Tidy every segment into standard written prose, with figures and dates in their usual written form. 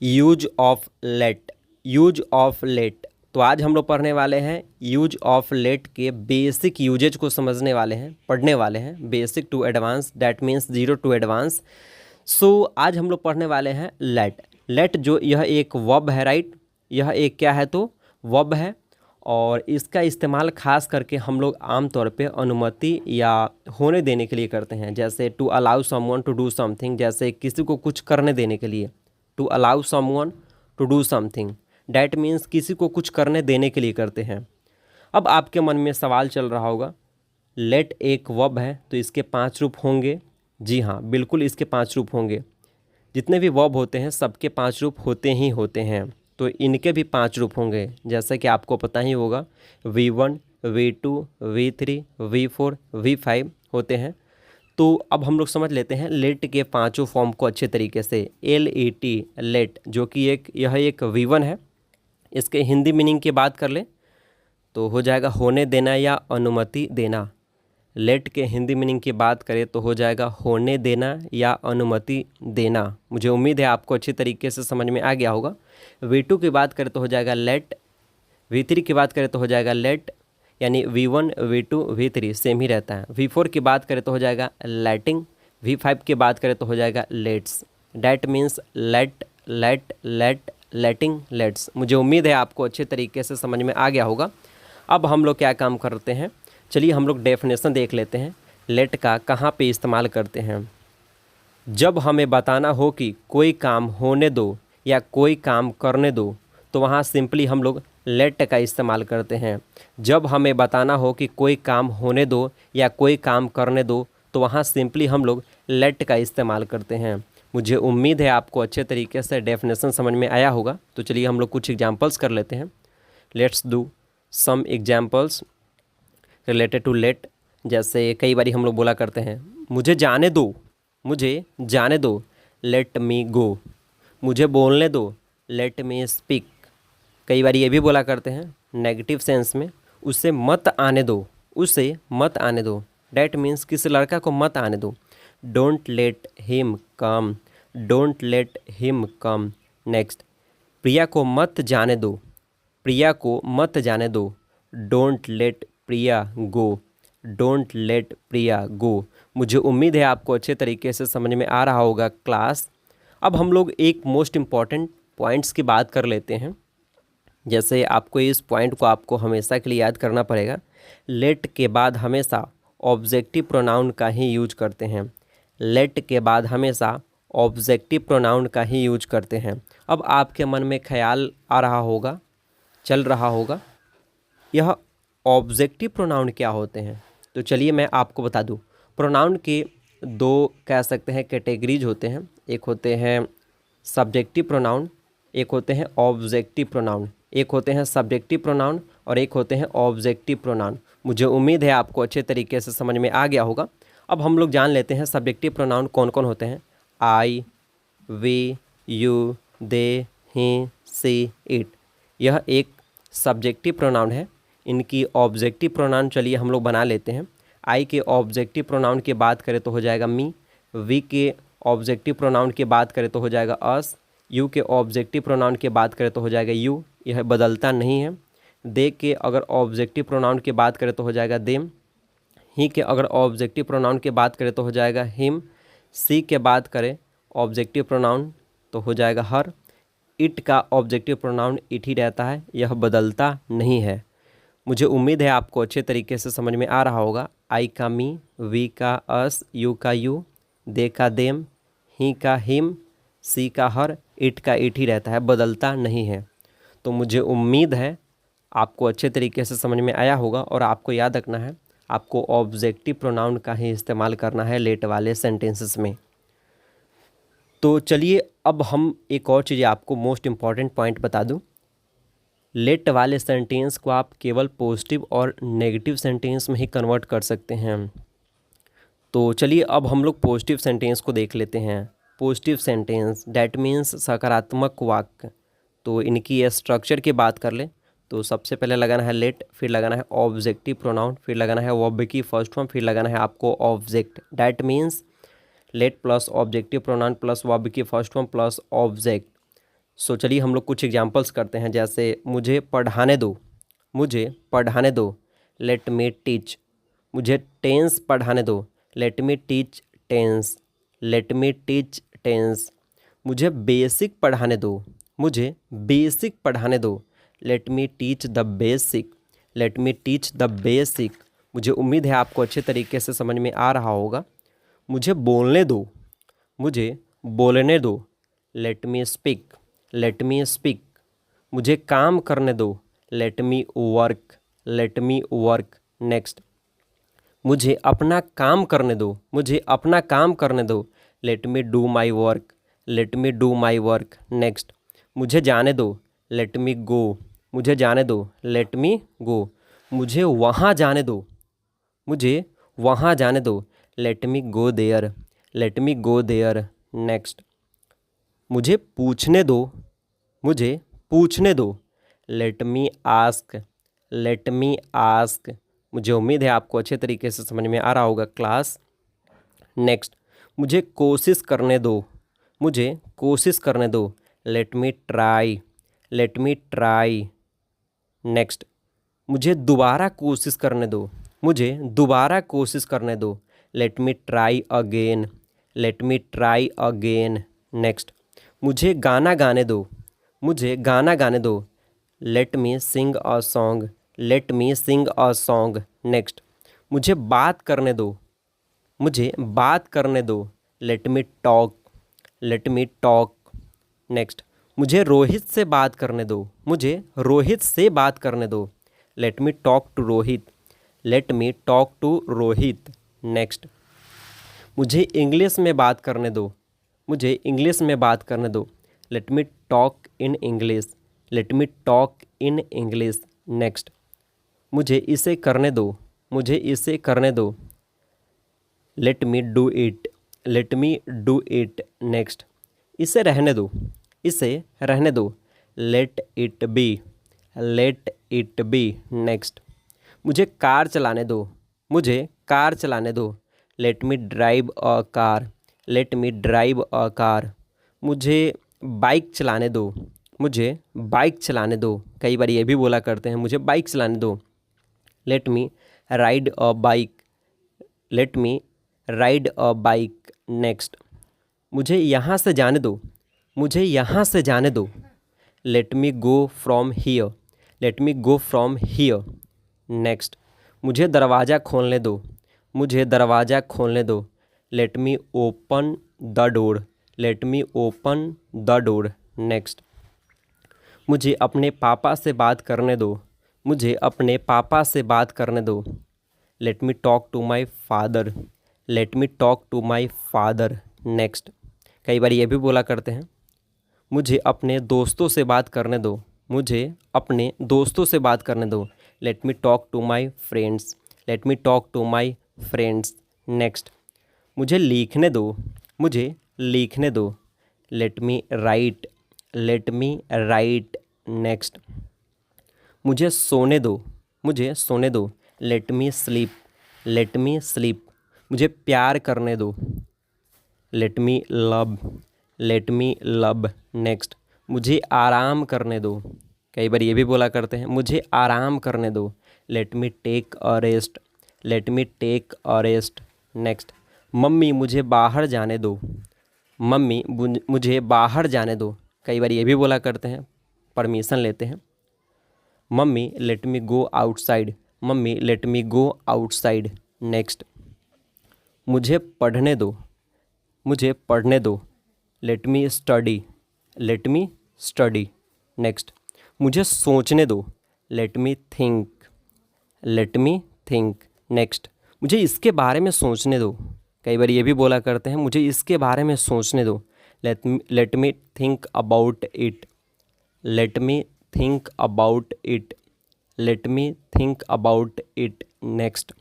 Use of let. Use of let, तो आज हम लोग पढ़ने वाले हैं यूज ऑफ लेट के बेसिक यूजेज को समझने वाले हैं, पढ़ने वाले हैं। Basic to advance, that means zero to advance. So आज हम लोग पढ़ने वाले हैं लेट। लेट जो यह एक वर्ब है, राइट। यह एक क्या है, तो वर्ब है। और इसका इस्तेमाल खास करके हम लोग आमतौर पे अनुमति या होने देने के लिए करते हैं। जैसे to allow someone to do something, जैसे किसी को कुछ करने देने के लिए। To allow someone to do something, that means किसी को कुछ करने देने के लिए करते हैं। अब आपके मन में सवाल चल रहा होगा, लेट एक वर्ब है तो इसके 5 रूप होंगे। जी हाँ, बिल्कुल इसके 5 रूप होंगे। जितने भी वर्ब होते हैं सबके 5 रूप होते ही होते हैं, तो इनके भी 5 रूप होंगे। जैसा कि आपको पता ही होगा, V1, V2, V3, V4, V5 होते हैं। तो अब हम लोग समझ लेते हैं लेट के 5 फॉर्म को अच्छे तरीके से। LET लेट, जो कि यह एक V1 है। इसके हिंदी मीनिंग की बात कर ले तो हो जाएगा होने देना या अनुमति देना। लेट के हिंदी मीनिंग की बात करें तो हो जाएगा होने देना या अनुमति देना। मुझे उम्मीद है आपको अच्छी तरीके से समझ में आ गया होगा। V2 की बात करें तो हो जाएगा लेट। V3 की बात करें तो हो जाएगा लेट, यानी V1, V2, V3 सेम ही रहता है। V4 की बात करें तो हो जाएगा लेटिंग। V5 की बात करें तो हो जाएगा let's. That means let, let, let, letting, let's. मुझे उम्मीद है आपको अच्छे तरीके से समझ में आ गया होगा। अब हम लोग क्या काम करते हैं, चलिए हम लोग डेफिनेशन देख लेते हैं लेट का कहाँ पे इस्तेमाल करते हैं। जब हमें बताना हो कि कोई काम होने दो या कोई काम करने दो, तो वहाँ सिंपली हम लोग लेट का इस्तेमाल करते हैं। जब हमें बताना हो कि कोई काम होने दो या कोई काम करने दो, तो वहाँ सिंपली हम लोग लेट का इस्तेमाल करते हैं। मुझे उम्मीद है आपको अच्छे तरीके से डेफिनेशन समझ में आया होगा। तो चलिए हम लोग कुछ एग्जांपल्स कर लेते हैं। Let's do some examples related to let. जैसे कई बारी हम लोग बोला करते हैं, मुझे जाने दो, मुझे जाने दो, लेट मी गो। मुझे बोलने दो, लेट मी स्पीक। कई बार ये भी बोला करते हैं नेगेटिव सेंस में, उसे मत आने दो, उसे मत आने दो। डैट मीन्स किसी लड़का को मत आने दो। Don't let him come, don't let him come. Next, Priya को मत जाने दो, प्रिया को मत जाने दो। Don't let Priya go, don't let Priya go. मुझे उम्मीद है आपको अच्छे तरीके से समझ में आ रहा होगा क्लास। अब हम लोग एक मोस्ट इम्पॉर्टेंट पॉइंट्स की बात कर लेते हैं। जैसे आपको इस पॉइंट को आपको हमेशा के लिए याद करना पड़ेगा, लेट के बाद हमेशा ऑब्जेक्टिव प्रोनाउन का ही यूज करते हैं। लेट के बाद हमेशा ऑब्जेक्टिव प्रोनाउन का ही यूज करते हैं। अब आपके मन में ख्याल आ रहा होगा, चल रहा होगा, यह ऑब्जेक्टिव प्रोनाउन क्या होते हैं। तो चलिए मैं आपको बता दूं। प्रोनाउन के 2 कह सकते हैं कैटेगरीज होते हैं। एक होते हैं सब्जेक्टिव प्रोनाउन, एक होते हैं ऑब्जेक्टिव प्रोनाउन। एक होते हैं सब्जेक्टिव प्रोनाउन और एक होते हैं ऑब्जेक्टिव प्रोनाउन। मुझे उम्मीद है आपको अच्छे तरीके से समझ में आ गया होगा। अब हम लोग जान लेते हैं सब्जेक्टिव प्रोनाउन कौन कौन होते हैं। I, we, you, they, he, she, it, यह एक सब्जेक्टिव प्रोनाउन है। इनकी ऑब्जेक्टिव प्रोनाउन चलिए हम लोग बना लेते हैं। आई के ऑब्जेक्टिव प्रोनाउन की बात करें तो हो जाएगा मी। वी के ऑब्जेक्टिव प्रोनाउन की बात करें तो हो जाएगा अस। यू के ऑब्जेक्टिव प्रोनाउन की बात करें तो हो जाएगा यू, यह बदलता नहीं है। दे के अगर ऑब्जेक्टिव प्रोनाउन की बात करें तो हो जाएगा देम। ही के अगर ऑब्जेक्टिव प्रोनाउन की बात करें तो हो जाएगा हिम। सी के बात करें ऑब्जेक्टिव प्रोनाउन तो हो जाएगा हर। इट का ऑब्जेक्टिव प्रोनाउन इट ही रहता है, यह बदलता नहीं है। मुझे उम्मीद है आपको अच्छे तरीके से समझ में आ रहा होगा। आई का मी, वी का अस, यू का यू, दे का देम, ही का हिम, सी का हर, इट का इट ही रहता है, बदलता नहीं है। तो मुझे उम्मीद है आपको अच्छे तरीके से समझ में आया होगा। और आपको याद रखना है, आपको ऑब्जेक्टिव प्रोनाउन का ही इस्तेमाल करना है लेट वाले सेंटेंसेस में। तो चलिए अब हम एक और चीज़ आपको मोस्ट इम्पॉर्टेंट पॉइंट बता दूं। लेट वाले सेंटेंस को आप केवल पॉजिटिव और नेगेटिव सेंटेंस में ही कन्वर्ट कर सकते हैं। तो चलिए अब हम लोग पॉजिटिव सेंटेंस को देख लेते हैं। पॉजिटिव सेंटेंस डैट मीन्स सकारात्मक वाक्य। तो इनकी स्ट्रक्चर की बात कर ले तो सबसे पहले लगाना है लेट, फिर लगाना है ऑब्जेक्टिव प्रोनाउन, फिर लगाना है वर्ब की फर्स्ट फॉर्म, फिर लगाना है आपको object. That means late plus objective pronoun plus verb की first form plus object. So चलिए हम लोग कुछ एग्जांपल्स करते हैं, जैसे मुझे पढ़ाने दो, मुझे पढ़ाने दो, लेट मी टीच। मुझे टेंस पढ़ाने दो, let me teach tense, let me teach tense. मुझे बेसिक पढ़ाने दो, मुझे बेसिक पढ़ाने दो, let me teach the basic, let me teach the basic. मुझे उम्मीद है आपको अच्छे तरीके से समझ में आ रहा होगा। मुझे बोलने दो, मुझे बोलने दो, let me speak, let me speak. मुझे काम करने दो, लेट मी work, let me work. Next, मुझे अपना काम करने दो, मुझे अपना काम करने दो, let me do my work, let me do my work. Next, मुझे जाने दो, लेट मी गो, मुझे जाने दो, लेट मी गो। मुझे वहाँ जाने दो, मुझे वहाँ जाने दो, let me go there, let me go there. Next, मुझे पूछने दो, मुझे पूछने दो, let me ask, let me ask. मुझे उम्मीद है आपको अच्छे तरीके से समझ में आ रहा होगा क्लास। नेक्स्ट, मुझे कोशिश करने दो, मुझे कोशिश करने दो, let me try, late me try. Next, मुझे दोबारा कोशिश करने दो, मुझे दोबारा कोशिश करने दो, let me try again, let me try again. Next, मुझे गाना गाने दो, मुझे गाना गाने दो, let me sing a song, let me sing a song. Next, मुझे बात करने दो, मुझे बात करने दो, let me talk, let me talk. Next, मुझे रोहित से बात करने दो, मुझे रोहित से बात करने दो, let me talk to Rohit, let me talk to Rohit. Next, मुझे इंग्लिश में बात करने दो, मुझे इंग्लिश में बात करने दो, let me talk in English, late me talk in English. Next, मुझे इसे करने दो, मुझे इसे करने दो, let me do it, let me do it. Next, इसे रहने दो, इसे रहने दो, let it be, let it be. Next, मुझे कार चलाने दो, मुझे कार चलाने दो, let me drive a car, let me drive a car. मुझे बाइक चलाने दो, मुझे बाइक चलाने दो। कई बार ये भी बोला करते हैं, मुझे बाइक चलाने दो, let me ride a bike, let me ride a bike. Next, मुझे यहाँ से जाने दो, मुझे यहाँ से जाने दो, let me go from here, late me go from here. Next, मुझे दरवाज़ा खोलने दो, मुझे दरवाज़ा खोलने दो, let me open the door, let me open the door. Next, मुझे अपने पापा से बात करने दो, मुझे अपने पापा से बात करने दो, let me talk to my father, let me talk to my father. Next, कई बार ये भी बोला करते हैं, मुझे अपने दोस्तों से बात करने दो, मुझे अपने दोस्तों से बात करने दो, let me talk to my friends, let me talk to my friends. Next, मुझे लिखने दो, मुझे लिखने दो, let me write, let me write. Next, मुझे सोने दो, मुझे सोने दो, let me sleep, let me sleep. मुझे प्यार करने दो, let me love, let me love. Next, मुझे आराम करने दो। कई बार ये भी बोला करते हैं, मुझे आराम करने दो, let me take a rest, let me take a rest. Next, mummy मुझे बाहर जाने दो, मम्मी मुझे बाहर जाने दो। कई बार ये भी बोला करते हैं, परमिशन लेते हैं, mummy late me go outside, mummy late me go outside. Next, मुझे पढ़ने दो, मुझे पढ़ने दो, लेट मी study, let me study. Next, मुझे सोचने दो, let me think, let me think. Next, मुझे इसके बारे में सोचने दो। कई बार ये भी बोला करते हैं, मुझे इसके बारे में सोचने दो, let me think about it, let me think about it, let me think about it. Next,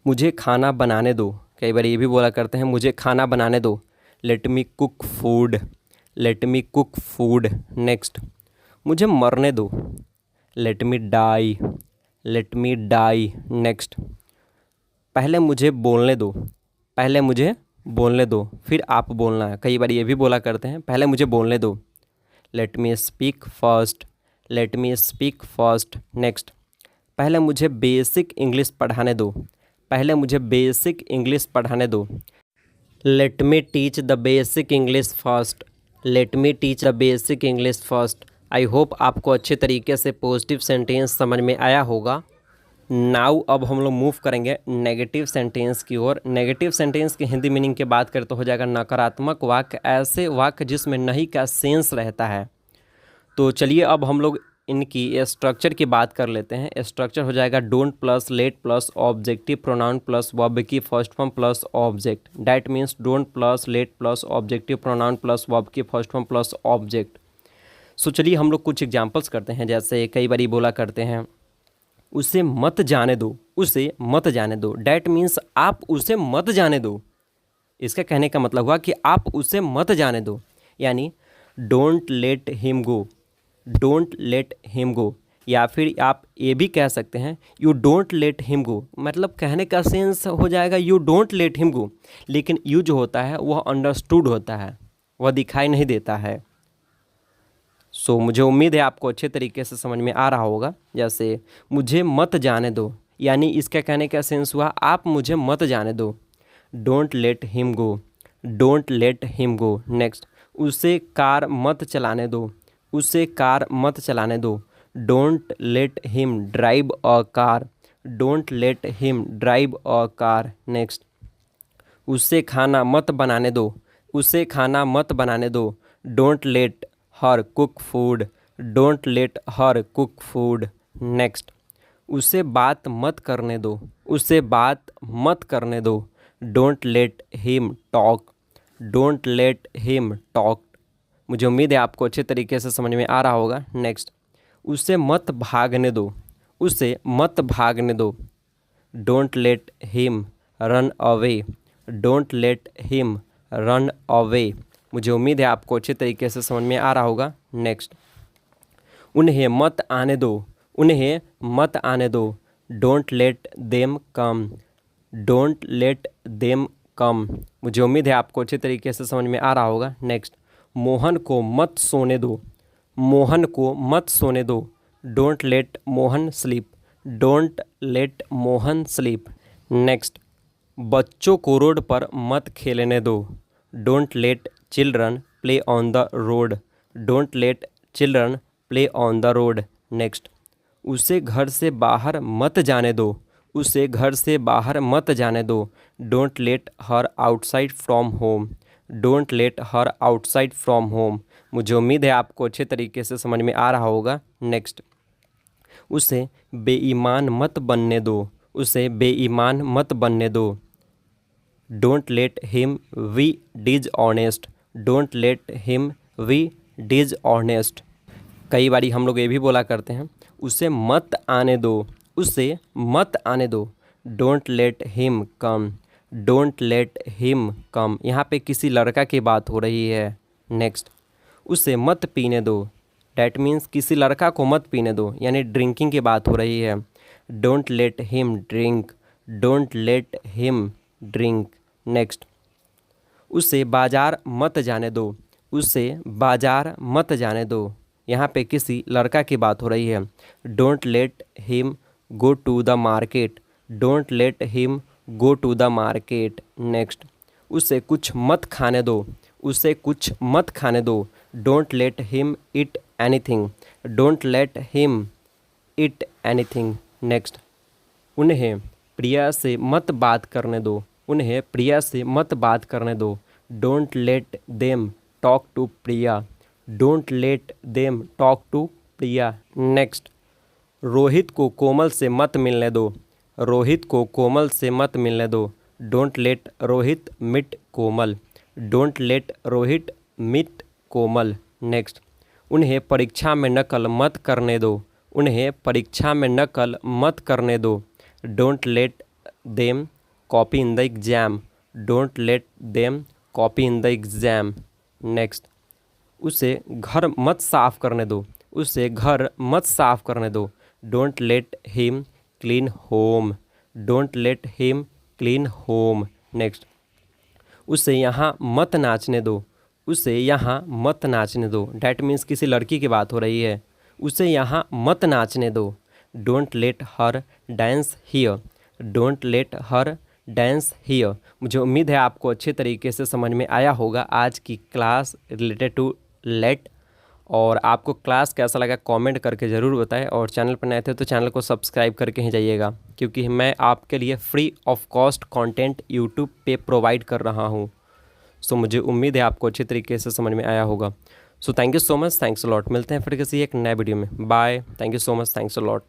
मुझे खाना बनाने दो। कई बार ये भी बोला करते हैं, मुझे खाना बनाने दो, let me cook food, let me cook food. Next, मुझे मरने दो, let me die, let me die. Next, पहले मुझे बोलने दो, पहले मुझे बोलने दो, फिर आप बोलना है। कई बार ये भी बोला करते हैं, पहले मुझे बोलने दो, let me speak first, let me speak first. Next, पहले मुझे बेसिक इंग्लिश पढ़ाने दो, पहले मुझे बेसिक इंग्लिश पढ़ाने दो। Let me teach the basic English first, late me teach the basic English first. I hope आपको अच्छे तरीके से पॉजिटिव सेंटेंस समझ में आया होगा। नाउ अब हम लोग मूव करेंगे नेगेटिव सेंटेंस की ओर। नेगेटिव सेंटेंस की हिंदी मीनिंग की बात करें तो हो जाएगा नकारात्मक वाक्य, ऐसे वाक्य जिसमें नहीं का सेंस रहता है। तो चलिए अब हम लोग इनकी स्ट्रक्चर की बात कर लेते हैं। स्ट्रक्चर हो जाएगा don't plus let plus objective pronoun plus verb की first form plus object. That means don't plus let plus objective pronoun plus verb की first form plus object. So चलिए हम लोग कुछ एग्जाम्पल्स करते हैं। जैसे कई बारी बोला करते हैं उसे मत जाने दो, उसे मत जाने दो। डैट मीन्स आप उसे मत जाने दो। इसका कहने का मतलब हुआ कि आप उसे मत जाने दो, यानी don't let him go, don't let him गो। या फिर आप ये भी कह सकते हैं यू डोंट लेट हिम गो, मतलब कहने का सेंस हो जाएगा यू डोंट लेट हिम गो, लेकिन यू जो होता है वह अंडरस्टूड होता है, वह दिखाई नहीं देता है। सो मुझे उम्मीद है आपको अच्छे तरीके से समझ में आ रहा होगा। जैसे मुझे मत जाने दो, यानी इसका कहने का सेंस हुआ आप मुझे मत जाने दो। Don't let him go, don't let him go. Next, उसे कार मत चलाने दो, उसे कार मत चलाने दो। Don't let him drive a car, don't let him drive a car. Next, उसे खाना मत बनाने दो, उसे खाना मत बनाने दो। Don't let her cook food, don't let her cook food. Next, उसे बात मत करने दो, उसे बात मत करने दो। Don't let him talk, don't let him talk. मुझे उम्मीद है आपको अच्छे तरीके से समझ में आ रहा होगा। नेक्स्ट, उसे मत भागने दो, उसे मत भागने दो। Don't let him run away, don't let him run away. मुझे उम्मीद है आपको अच्छे तरीके से समझ में आ रहा होगा। नेक्स्ट, उन्हें मत आने दो, उन्हें मत आने दो। Don't let them come, don't let them come. मुझे उम्मीद है आपको अच्छे तरीके से समझ में आ रहा होगा। नेक्स्ट, मोहन को मत सोने दो, मोहन को मत सोने दो। Don't late Mohan sleep, don't let Mohan sleep. Next, बच्चों को रोड पर मत खेलने दो। Don't late children play on the road, don't let children play on the road. Next, उसे घर से बाहर मत जाने दो, उसे घर से बाहर मत जाने दो। Don't let her outside from home, don't let her outside from home. मुझे उम्मीद है आपको अच्छे तरीके से समझ में आ रहा होगा। नेक्स्ट, उसे बेईमान मत बनने दो, उसे बेईमान मत बनने दो। Don't let him be dishonest, don't let him be dishonest. कई बारी हम लोग ये भी बोला करते हैं उसे मत आने दो, उसे मत आने दो। Don't let him come, don't let him कम। यहाँ पे किसी लड़का की बात हो रही है। नेक्स्ट, उसे मत पीने दो। डैट मीन्स किसी लड़का को मत पीने दो, यानी ड्रिंकिंग की बात हो रही है। Don't let him drink, don't let him drink. Next, उसे बाजार मत जाने दो, उसे बाजार मत जाने दो। यहाँ पे किसी लड़का की बात हो रही है। Don't let him go to the market, don't let him go to the market. Next, उसे कुछ मत खाने दो, उसे कुछ मत खाने दो। Don't let him eat anything, don't let him eat anything. Next, उन्हें प्रिया से मत बात करने दो, उन्हें प्रिया से मत बात करने दो। Don't let them talk to Priya, don't let them talk to Priya. Next, Rohit को कोमल से मत मिलने दो, रोहित को कोमल से मत मिलने दो। Don't let Rohit meet Komal, don't let Rohit meet Komal. Next, उन्हें परीक्षा में नकल मत करने दो, उन्हें परीक्षा में नकल मत करने दो। Don't let them copy in the exam, don't let them copy in the exam. Next, उसे घर मत साफ़ करने दो, उसे घर मत साफ़ करने दो। Don't let him clean home, don't let him clean home. Next, उसे यहाँ मत नाचने दो, उसे यहाँ मत नाचने दो। डैट मीन्स किसी लड़की की बात हो रही है, उसे यहाँ मत नाचने दो। Don't let her dance here, don't let her dance here. मुझे उम्मीद है आपको अच्छे तरीके से समझ में आया होगा आज की क्लास रिलेटेड टू लेट। और आपको क्लास कैसा लगा कमेंट करके ज़रूर बताएं, और चैनल पर नए थे तो चैनल को सब्सक्राइब करके ही जाइएगा, क्योंकि मैं आपके लिए free of cost content YouTube पे प्रोवाइड कर रहा हूँ। सो मुझे उम्मीद है आपको अच्छे तरीके से समझ में आया होगा। So thank you so much, thanks a lot. मिलते हैं फिर किसी एक नए वीडियो में। Bye, thank you so much, thanks a lot.